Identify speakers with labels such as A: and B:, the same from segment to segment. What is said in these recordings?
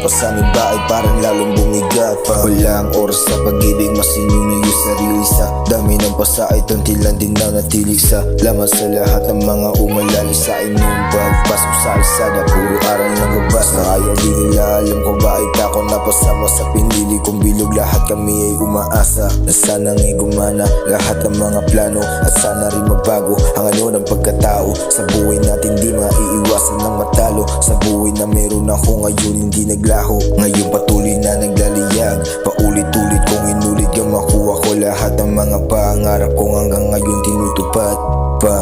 A: napasamin ba ay parang lalong bumigat pa. Walang oras sa pag-ibig, masinuna yung sarili sa dami ng pasa ay tuntilan din na natilig sa laman sa lahat ng mga umalali sa inyong pagpasok sa alsada. Puro aral na gabas na kaya di nila alam kung bakit ako napasama sa pinili kong bilog. Lahat kami ay umaasa na sanang ay gumana lahat ng mga plano at sana rin magbago ang ano ng pagkatao. Sa buhay natin di maiiwasan ng matalo. Sa buhay na meron ako ngayon hindi naglaho. Ngayon patuloy na naglaliyag, paulit-ulit kong inulit yung makuha ko lahat ng mga pangarap ko hanggang ngayon tinutupad pa.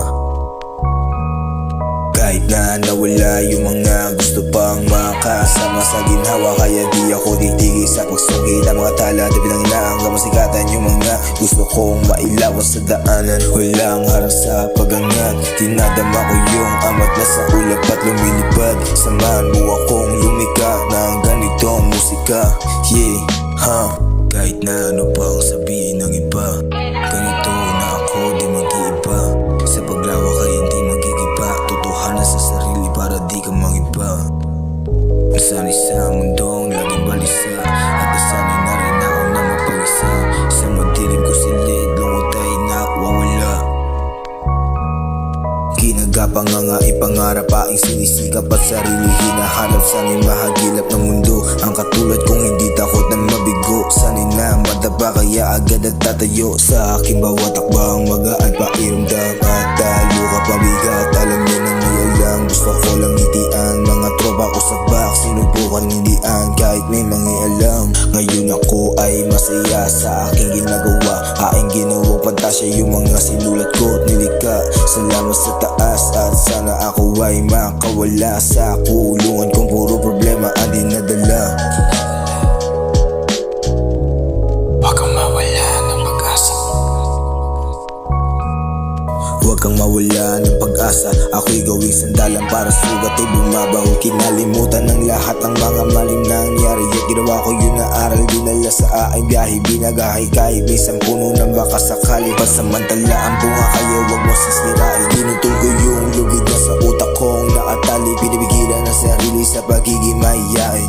A: Kahit na nawala yung mga gusto pang makasama sa ginhawa, kaya di ako titigil sa pagsugid ang mga tala. Di pinanginaan hanggang masikatan yung mga gusto kong mailawan sa daanan. Walang harang sa pagangat, tinadama ko yung amat na sa ulap at lumilipad. Samahan mo akong lumika ng ganitong musika. Yeah, kahit na ano pang sabihin ng iba, ganito na ako di mag-iiba. Sa paglawak ay hindi magigiba, totohanan sa sarili para di ka mangiba. Nasanay sa mundong laging balisa, at nasanay na rin ako na mapag-isa. Sa madilim ko silid, lungot ay nakwawala. Ginagapang nga ipangarap, aking sinisikap at sarili hinahanap. Sana'y mahagilap ng mundo ang katulad kong hindi takot na mabigo. Sana'y na madaba kaya agad at tatayo. Sa aking bawat takbang magaan pairamdam at talo ka pabigat. Alam niyo na may alam, gusto ko lang ngitian. Mga tropa ko sa back, sinubukan hindian kahit may mangialam. Ngayon ako ay masaya sa aking ginagawa. Aking ginawang pantasya yung mga sinulat ko at nilika. Salamat sa taas at sana ako ay makawala sa kulungan kung puro problema ang dinadala. Huwag kang mawala ng pag-asa. Huwag kang mawala ng pag-asa. Ako'y gawing sandalan para sugat ay bumabaho. Kinalimutan ng lahat ng mga maling nangyari at ginawa ko yun na aral. Dinala sa aking biyahe, binagahay kahit may sampuno ng baka sakali. Pansamantala ang bunga kaya huwag mo sisirain. Tinutol ko yung lugid na sa utak kong nakatali. Pinipigilan ang sarili sa pagiging mahiyain.